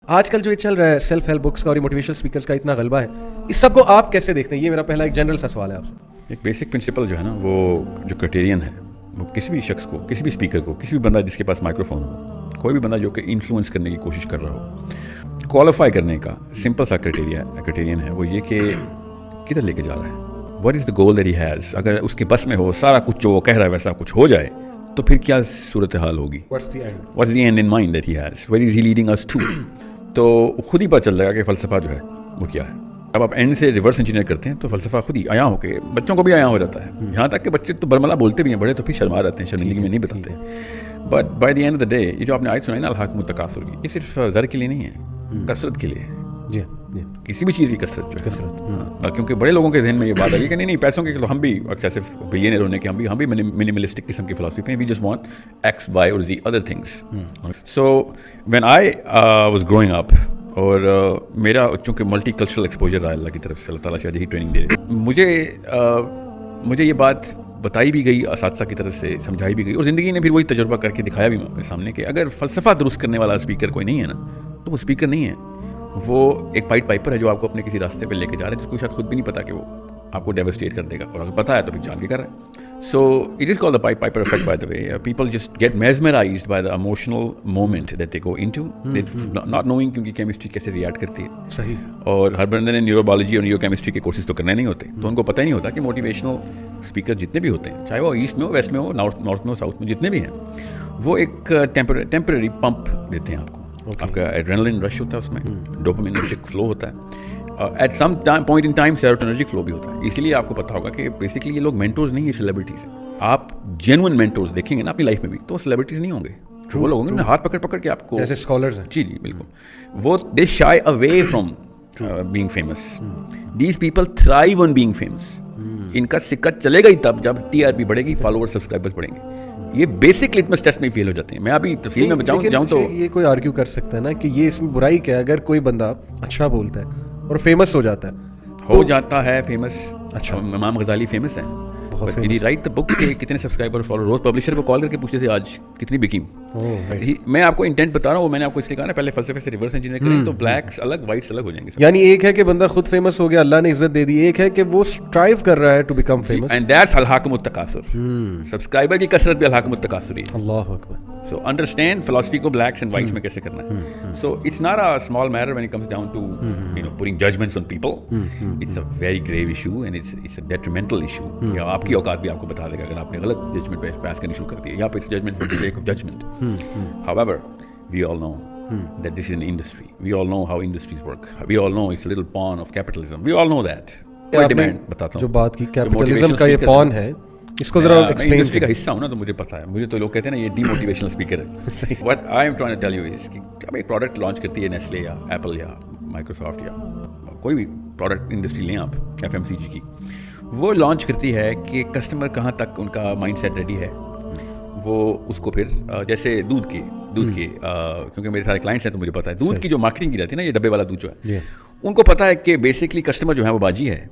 آج کل جو یہ چل رہا ہے سیلف ہیلپ بکس کا اور موٹیویشنل اسپیکرز کا اتنا غلبہ ہے، اس سب کو آپ کیسے دیکھتے ہیں؟ یہ میرا پہلا ایک جنرل سا سوال ہے آپ سے. ایک بیسک پرنسپل جو ہے نا، وہ جو کرائٹیرین ہے، وہ کسی بھی شخص کو، کسی بھی اسپیکر کو، کسی بھی بندہ جس کے پاس مائکرو فون ہو، کوئی بھی بندہ جو کہ انفلوئنس کرنے کی کوشش کر رہا ہو، کوالیفائی کرنے کا سمپل سا کرائٹیرین ہے وہ یہ کہ کدھر لے کے جا رہا ہے، what is the goal that he has. اگر اس کے بس میں ہو سارا کچھ جو وہ کہہ رہا ہے ویسا کچھ ہو جائے تو پھر کیا صورتحال ہوگی. What's the end in mind that he has, where is he leading us to. تو خود ہی پتہ چل جائے گا کہ فلسفہ جو ہے وہ کیا ہے. اب آپ اینڈ سے ریورس انجینئر کرتے ہیں تو فلسفہ خود ہی عیاں ہو کے بچوں کو بھی عیاں ہو جاتا ہے. یہاں تک کہ بچے تو برملا بولتے بھی ہیں، بڑے تو پھر شرما رہتے ہیں، شرمندگی میں نہیں بتاتے. But by the end of the day یہ جو آپ نے آیت سنائی نا الحاکم التکاثر کی، یہ صرف زر کے لیے نہیں ہے، کثرت کے لیے. جی کسی بھی چیز کی کثرت جو ہے، کیونکہ بڑے لوگوں کے ذہن میں یہ بات آئی کہ نہیں پیسوں کے تو ہم بھی ایکسیسو بلینئر ہونے کے ہم بھی منیملسٹک قسم کی فلاسفی پہ، we just want X Y اور Z other things. So when I was growing up, اور میرا چونکہ ملٹی کلچرل ایکسپوجر رہا اللہ کی طرف سے، اللہ تعالیٰ شاید یہی ٹریننگ دے رہے، مجھے یہ بات بتائی بھی گئی اساتذہ کی طرف سے، سمجھائی بھی گئی، اور زندگی نے پھر وہی تجربہ کر کے دکھایا بھی میرے سامنے کہ اگر فلسفہ درست کرنے والا اسپیکر کوئی نہیں ہے نا تو وہ اسپیکر نہیں ہے، وہ ایک پائٹ پائپر ہے جو آپ کو اپنے کسی راستے پہ لے کے جا رہا ہے جس کو شاید خود بھی نہیں پتا کہ وہ آپ کو ڈیوسٹیٹ کر دے گا، اور اگر پتا ہے تو پھر جان کے کر رہا ہے. So it is called the pipe piper effect, by the way. People just get mesmerized by the emotional moment that they go into, not knowing کہ ان کی کیمسٹری کیسے ریئیکٹ کرتی ہے. صحیح. اور ہر بندے نے نیورو بایولوجی اور نیورو کیمسٹری کے کورسز تو کرنے نہیں ہوتے، تو ان کو پتہ ہی نہیں ہوتا کہ موٹیویشنل اسپیکر جتنے بھی ہوتے ہیں، چاہے وہ ایسٹ میں ہو، ویسٹ میں ہو، نارتھ میں ہو، ساؤتھ میں، جتنے بھی ہیں، وہ ایک ٹیمپرری پمپ دیتے ہیں آپ کو. آپ کا ایڈرینلن رش ہوتا ہے، اس میں ڈوپامینرجک فلو ہوتا ہے، at some point in time serotonergic flow بھی ہوتا ہے. اسی لیے آپ کو پتا ہوگا کہ بیسکلی یہ لوگ مینٹورز نہیں ہیں، سیلیبریٹیز ہیں. آپ جینوئن مینٹورز دیکھیں گے نا اپنی لائف میں بھی تو سیلیبریٹیز نہیں ہوں گے، وہ لوگ ہوں گے ہاتھ پکڑ کے آپ کو، جیسے اسکالرز ہیں. جی بالکل، وہ they shy away from being famous. These people thrive on being famous. ان کا سکہ چلے گا ہی تب جب ٹی آر پی بڑھے گی، فالوور سبسکرائبرز بڑھیں گے. یہ بیسک لٹمس ٹیسٹ میں فیل ہو جاتے ہیں. میں ابھی تفصیل میں جاؤں تو یہ کوئی آرگیو کر سکتا ہے نا کہ یہ اس میں برائی کیا ہے؟ اگر کوئی بندہ اچھا بولتا ہے اور فیمس ہو جاتا ہے فیمس. اچھا، امام غزالی فیمس ہے، رائٹ دا بک کے کتنے سبسکرائبر فالوور، روز پبلشر کو کال کر کے پوچھتے تھے آج کتنی بکیم. میں آپ کو انٹینٹ بتا رہا ہوں، میں نے آپ کو اس لیے کہا نا پہلے فلسفے سے ریورس انجینئر کریں تو بلیکس الگ وائٹس الگ ہو جائیں گے. یعنی ایک ہے کہ بندہ خود فیمس ہو گیا، اللہ نے عزت دے دی، ایک ہے کہ وہ اسٹرائیو کر رہا ہے to become famous, and that's الحاکم التکاثر. سبسکرائبر کی کثرت بھی الحاکم التکاثر ہے. اللہ اکبر. So understand philosophy کو blacks and whites میں کیسے کرنا ہے. So it's not a small matter when it comes down to putting judgments on people. It's a very grave issue and it's a detrimental issue. یا آپ کی اوقات بھی آپ کو بتا دے گا اگر آپ نے غلط ججمنٹ پاس کرنی شروع کر دی ہے، یا پھر judgment for the sake of judgment. However, we all know that this is an industry. We all know how industries work. We all know it's a little pawn of capitalism. We all know that. بتاتا ہوں جو بات کی capitalism کا یہ pawn ہے، اس کو ذرا ایکسپلین. انڈسٹری کا حصہ ہوں نا تو مجھے پتا ہے. مجھے تو لوگ کہتے ہیں نا یہ ڈی موٹیویشنل اسپیکر ہے. What I am trying to tell you is کہ اب ایک پروڈکٹ لانچ کرتی ہے نیسلے یا ایپل یا مائکروسافٹ یا کوئی بھی پروڈکٹ انڈسٹری لیں آپ، ایف ایم سی جی کی، وہ لانچ کرتی ہے کہ کسٹمر کہاں تک ان کا مائنڈ سیٹ ریڈی ہے. وہ اس کو پھر جیسے دودھ کے کیونکہ میرے سارے کلائنٹس ہیں تو مجھے پتا ہے دودھ کی جو مارکیٹنگ کی جاتی ہے نا، یہ ڈبے والا دودھ جو ہے، ان کو پتا ہے کہ بیسکلی کسٹمر جو ہے وہ باجی ہے.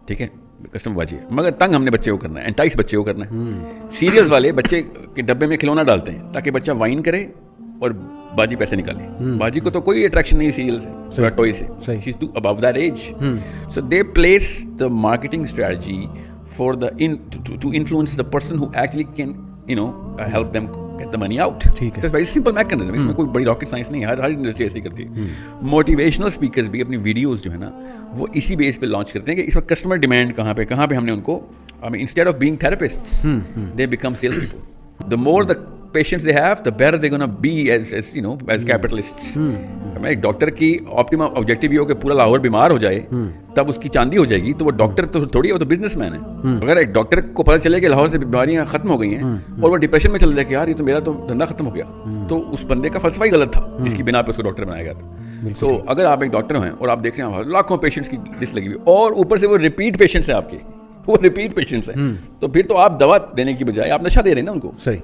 ٹھیک ہے، کسٹمر باجی ہے، مگر تنگ ہم نے بچے کو کرنا ہے، انٹائس بچے کو کرنا ہے. سیریلز والے بچے کے ڈبے میں کھلونا ڈالتے ہیں تاکہ بچہ وائن کرے اور باجی پیسے نکالے. باجی کو تو کوئی اٹریکشن نہیں سیریل سے، ٹوئے سے، she is too above that age. So they place the marketing strategy for the to influence the person who actually can help them get the money out. It's a very simple mechanism. اس میں کوئی بڑی rocket science نہیں ہے، ہر industry ایسی کرتی ہے. Motivational speakers بھی اپنی ویڈیوز جو ہے نا وہ اسی بیس پہ لانچ کرتے ہیں کہ اس وقت کسٹمر ڈیمانڈ کہاں پہ ہم نے ان کو instead of being therapists they become sales people. The more the patients they have, the better they're going to be as capitalists. میں ایک ڈاکٹر کی آپٹیمم آبجیکٹیو یہ ہو کہ پورا لاہور بیمار ہو جائے تب اس کی چاندی ہو جائے گی، تو وہ ڈاکٹر تو تھوڑی ہے، وہ تو بزنس مین ہے. اگر ایک ڈاکٹر کو پتہ چلے کہ لاہور سے بیماریاں ختم ہو گئی ہیں اور وہ ڈپریشن میں چل جائے کہ یار یہ تو میرا تو دھندا ختم ہو گیا، تو اس بندے کا فلسفہ ہی غلط تھا جس کی بنا پہ اس کو ڈاکٹر بنایا گیا تھا. سو اگر آپ ایک ڈاکٹر ہیں اور آپ دیکھ رہے ہیں لاکھوں پیشنٹس کی لسٹ لگی ہوئی اور اوپر سے وہ ریپیٹ پیشنٹس ہیں آپ کے، وہ ریپیٹ پیشنٹس ہیں، تو پھر تو آپ دوا دینے کی بجائے آپ نشہ دے رہے ہیں نا ان کو. صحیح.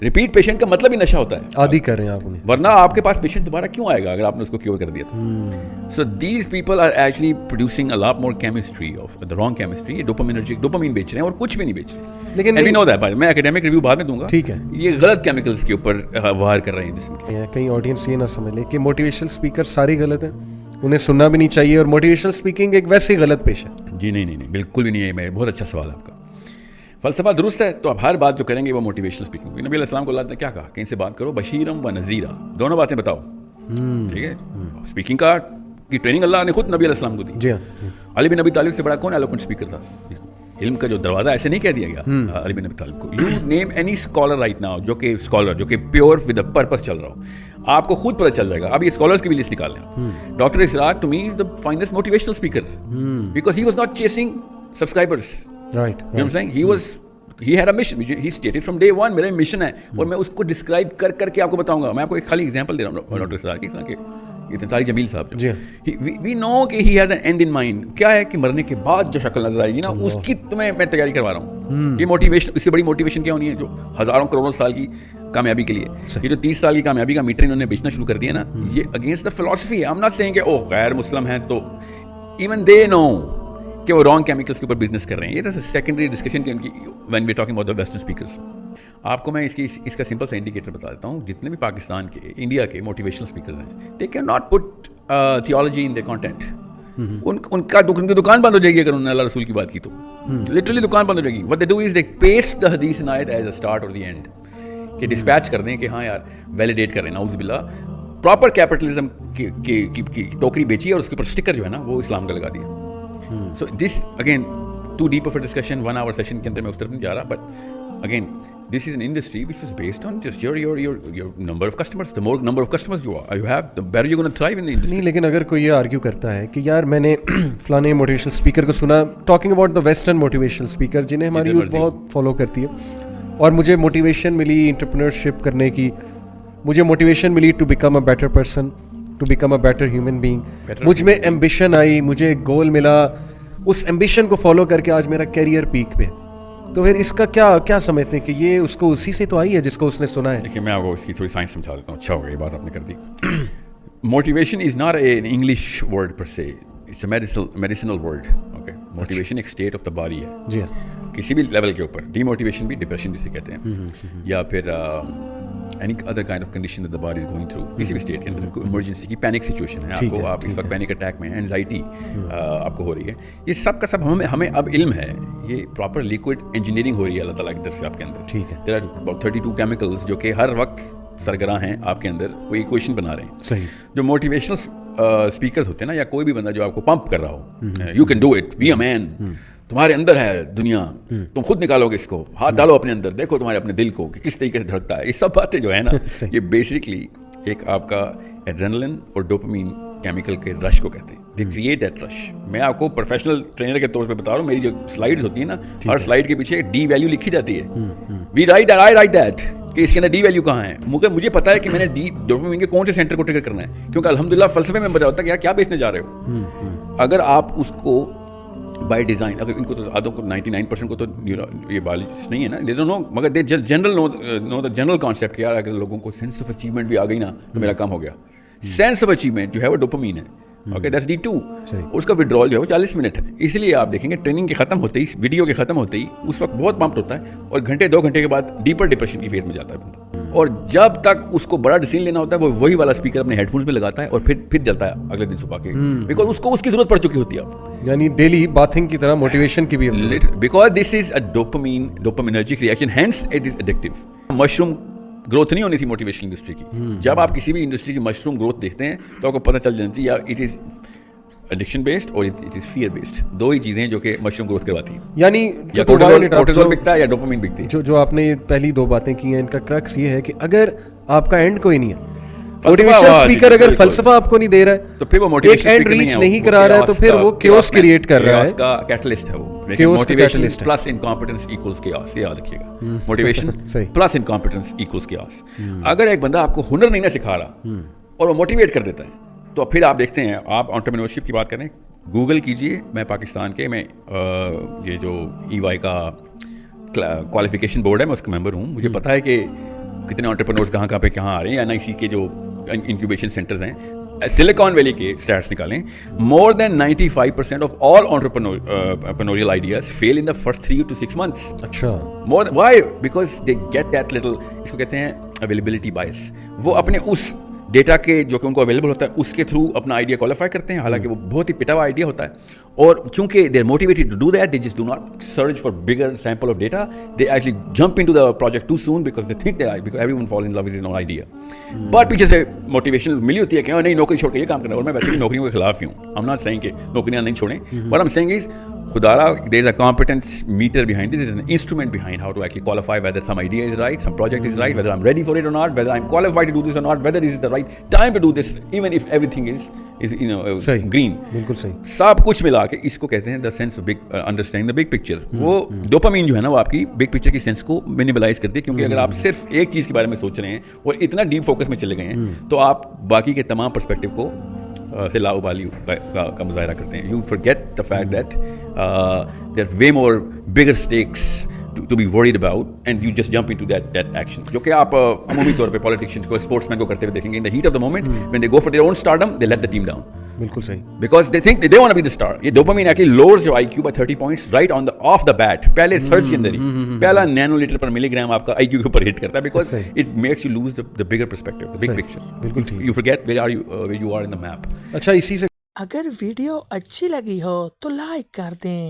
रिपीट पेशेंट का मतलब ही नशा होता है, आदि कर रहे हैं आप उन्हें, वरना आपके पास पेशेंट दोबारा क्यों आएगा अगर आपने उसको क्योर कर दिया तो. So these people are actually producing a lot more chemistry of the wrong chemistry. ये डोपामिन बेच रहे हैं और कुछ भी नहीं बेच रहे. लेकिन वी नो दैट. मैं एकेडमिक रिव्यू बाद में दूंगा. ठीक है. ये गलत केमिकल्स के ऊपर वार कर रहे हैं जिसमें कहीं ऑडियंस ये ना समझ ले कि मोटिवेशनल स्पीकर सारे गलत हैं, उन्हें सुनना भी नहीं चाहिए, और मोटिवेशनल स्पीकिंग एक वैसे ही गलत पेशा है. जी नहीं, बिल्कुल भी नहीं है. मैं बहुत अच्छा सवाल है आपका. फ़लसफ़ा दुरुस्त है तो आप हर बात जो करेंगे वो मोटिवेशनल स्पीकिंग. नबी अलैहिस्सलाम को अल्लाह ने क्या कहा कि इनसे बात करो बशीरम व नज़ीरा, दोनों बातें बताओ. ठीक है. स्पीकिंग का की ट्रेनिंग अल्लाह ने खुद नबी अलैहिस्सलाम को दी. जी हाँ. अली बिन अबी तालिब से बड़ा कौन एलोक्वेंट स्पीकर था? इल्म का जो दरवाज़ा ऐसे नहीं कह दिया गया अली बिन अबी तालिब को. You name any scholar right now जो कि प्योर विद अ पर्पस चल रहा हो, आपको खुद पता चल जाएगा. अब ये स्कॉलर्स की भी लिस्ट निकाल लें. Doctor Israr to me is the finest motivational speaker because he was not chasing subscribers. Right. You know what I'm saying? He had a mission. He stated from day one मेरा mission है और मैं उसको describe करके आपको बताऊंगा. मैं आपको एक खाली एग्जांपल दे रहा हूँ डॉक्टर सरार की कि ये तारिक जमील साहब जी. वी नो कि he has an and in mind. क्या है कि मरने के बाद जो शक्ल नजर आएगी ना उसकी तुम्हें मैं तैयारी करवा रहा हूँ. ये मोटिवेशन, इससे बड़ी मोटिवेशन क्या होनी है जो हज़ारों करोड़ों साल की कामयाबी के लिए. ये जो 30 साल की कामयाबी का मीटर इन्होंने बेचना शुरू कर दिया ना, ये अगेंस्ट द फिलॉसफी है. आई एम नॉट सेइंग कि ओह गैर मुस्लिम हैं तो इवन दे नो कि वो रॉन्ग केमिकल्स के ऊपर बिजनेस कर रहे हैं. ये सेकेंडरी डिस्कशन की उनकी when we talking about the western speakers. आपको मैं इसका सिंपल सा इंडिकेटर बता देता हूँ. जितने भी पाकिस्तान के, इंडिया के मोटिवेशनल स्पीकर्स हैं, they can not put theology in the content. उनकी दुकान बंद हो जाएगी अगर उन्होंने अल्लाह रसूल की बात की तो. लिटरली दुकान बंद हो जाएगी. What they do is they paste the हदीस एंड आयत एज अ स्टार्ट और द एंड, कि डिस्पैच कर दें कि हाँ यार वैलिडेट कर रहे हैं. नाउज़ बिल्लाह. प्रॉपर कैपिटलिज्म की टोकरी बेची और उसके ऊपर स्टिकर जो है ना वो इस्लाम का लगा दिया. So this again too deep of a discussion, 1 hour session के अंदर मैं उस तरफ नहीं जा रहा, but again this is an industry which is based on just your number of customers. The more number of customers you have, the better you're going to thrive in the industry. नहीं, लेकिन अगर कोई ये argue करता है कि यार मैंने फलाने मोटिवेशनल स्पीकर को सुना, talking about the western motivational speaker जिन्हें हमारी यूथ बहुत फॉलो करती है, और मुझे मोटिवेशन मिली एंटरप्रेन्योरशिप करने की, मुझे मोटिवेशन मिली to become a better person, to become a better human being, मुझ में एम्बिशन आई, मुझे एक गोल मिला, उस एम्बिशन को फॉलो करके आज मेरा कैरियर पीक पे. तो फिर इसका क्या समझते हैं कि ये उसको उसी से तो आई है जिसको उसने सुना है? देखिए मैं आपको इसकी थोड़ी साइंस समझा देता हूँ. अच्छा हो गया ये बात आपने कर दी. Motivation is not an English word per se, it's a medicinal word. Okay. Motivation एक स्टेट ऑफ द बॉडी है. जी. किसी भी लेवल के ऊपर. डीमोटिवेशन भी डिप्रेशन जिसे कहते हैं, या फिर any other kind of condition that the body is going through. किसी भी स्टेट के अंदर इमरजेंसी की पैनिक सिचुएशन है आपको, आप इस वक्त पैनिक अटैक में, एंजाइटी आपको हो रही है, ये सब का सब हमें अब इल्म है. ये प्रॉपर लिक्विड इंजीनियरिंग हो रही है अल्लाह ताला की तरफ से आपके अंदर. ठीक है. देयर आर अबाउट 32 केमिकल्स जो कि हर वक्त सरगरा हैं आपके अंदर, वो इक्वेशन बना रहे हैं. सही. जो मोटिवेशनल स्पीकर्स होते हैं ना, या कोई भी बंदा जो आपको पंप कर रहा हो, you can do it, be a man, तुम्हारे अंदर है दुनिया, तुम खुद निकालोगे इसको, हाथ डालो अपने अंदर, देखो तुम्हारे अपने दिल को कि किस तरीके से धड़कता है. ये सब बातें जो है ना, ये बेसिकली एक आपका एड्रेनलिन और डोपामीन केमिकल के रश को कहते हैं. They create that rush. मैं आपको प्रोफेशनल ट्रेनर के तौर पे बता रहा हूँ. मेरी जो स्लाइड्स होती है ना, हर स्लाइड के पीछे डी वैल्यू लिखी जाती है. आई राइट दैट कि इसके अंदर डी वैल्यू कहाँ है. मुझे पता है कि मैंने डी डोपामीन के कौन से सेंटर को ट्रिगर करना है, क्योंकि अल्हम्दुलिल्लाह फलसफे में बता होता है कि यार क्या बेचने जा रहे हो. अगर आप उसको बाय डिज़ाइन, अगर इनको तो आधों को 99% को तो ये बायोलॉजिस्ट नहीं है ना, दे डोंट नो, मगर they general know the general concept कि यार अगर लोगों को सेंस ऑफ अचीवमेंट भी आ गई ना तो मेरा काम हो गया. सेंस ऑफ अचीवमेंट जो है वो डोपामीन है. Okay, that's D2. उसका विड्रॉल जो है वो 40 मिनट है. इसलिए आप देखेंगे ट्रेनिंग के खत्म होते ही, वीडियो के खत्म होते ही उस वक्त बहुत पंप्ड होता है, और घंटे 2 घंटे के बाद डीपर डिप्रेशन की फेज में जाता है बंदा. और जब तक उसको बड़ा डिसीजन लेना होता है वो वही वाला स्पीकर अपने हेडफोन्स में लगाता है और फिर जलता है अगले दिन सुबह के, बिकॉज उसको उसकी जरूरत पड़ चुकी होती है. यानी डेली बाथिंग की तरह मोटिवेशन की भी, because this is a dopaminergic reaction, hence it is addictive. Mushroom growth नहीं होनी थी मोटिवेशन इंडस्ट्री की. जब आप किसी भी इंडस्ट्री की मशरूम ग्रोथ देखते हैं तो आपको पता चल जाती है या इट इज एडिक्शन बेस्ड और इट इज फियर बेस्ड. दो ही चीजें जो कि मशरूम ग्रोथ करवाती हैं. यानी या कोर्टिसोल बिकता है या डोपामिन बिकती है. जो आपने पहली 2 बातें की हैं, इनका क्रक्स ये है कि अगर आपका एंड कोई नहीं है, मोटिवेशन स्पीकर अगर फलसफा आपको नहीं दे रहा है तो फिर वो मोटिवेशन एक एंड रीच नहीं करा रहा है, तो फिर वो chaos क्रिएट कर रहा है. उसका कैटलिस्ट है वो. Motivation plus incompetence equals chaos, ये याद रखिएगा. Motivation plus incompetence equals chaos. अगर एक बंदा आपको हुनर नहीं ना सिखा रहा और वो मोटिवेट कर देता है, तो फिर आप देखते हैं, आप एंटरप्रेन्योरशिप की बात करें, गूगल कीजिए. मैं पाकिस्तान के ये जो EY का क्वालिफिकेशन बोर्ड है, मैं उसका मेंबर हूँ. मुझे पता है कि कितने एंटरप्रेन्योर्स कहाँ पे कहाँ आ रहे हैं, NIC के जो इंक्यूबेशन सेंटर्स हैं, सिलिकॉन वैली के स्टैट्स निकालें, more than 95% of all entrepreneurial ideas fail in the first 3 to 6 months. अच्छा, more why? Because they get that little, इसको कहते हैं अवेलेबिलिटी बायस. वो अपने उस डेटा के जो कि उनको अवेलेबल होता है उसके थ्रू अपना आइडिया क्वालिफाई करते हैं, हालांकि वो बहुत ही पिटा हुआ आइडिया होता है. और क्योंकि they are motivated to do that, they just do not search for bigger sample of data, they actually jump into the project too soon because they think that because everyone falls in love with his own idea. But पीछे से motivation मिली होती है कि नहीं, नौकरी छोड़ के ये काम करना. और मैं वैसे भी नौकरियों के खिलाफ ही हूँ. आई एम नॉट सेइंग कि नौकरियां नहीं छोड़ें. What I am saying is Khudara, there is a competence meter behind this. There is an instrument behind how to actually qualify whether some idea is right, some project is right, whether I'm ready for it or not, whether I'm qualified to do this or not, whether this is the right time to do this, even if everything is green. बिल्कुल सही. सब कुछ मिला के इसको कहते हैं the sense of big understanding the big picture. वो डोपामिन जो है ना वो आपकी बिग पिक्चर की सेंस को मिनिमलाइज करती है, क्योंकि अगर आप सिर्फ एक चीज़ के बारे में सोच रहे हैं और इतना डीप फोकस में चले गए हैं तो आप बाकी के तमाम पर्सपेक्टिव को से लाउबाली का मुजाहरा करते हैं. You forget the fact that their way more bigger stakes to be worried about, and you just jump into that action, जो कि आप अमूमी तौर पे पॉलिटिशियंस को, स्पोर्ट्समैन को करते हुए देखेंगे. in the heat of the moment when they go for their own stardom, they let the team down. बिल्कुल सही. Because they think they want to be the star. ये dopamine actually lowers your IQ by 30 points right on the off the bat. पहले search के अंदर ही पहला नैनोलीटर पर milligram आपका IQ के ऊपर हिट करता है, because it makes you lose the bigger perspective, the big picture. बिल्कुल ठीक. You forget where you are in the map. अच्छा, इसी से अगर वीडियो अच्छी लगी हो तो लाइक कर दें,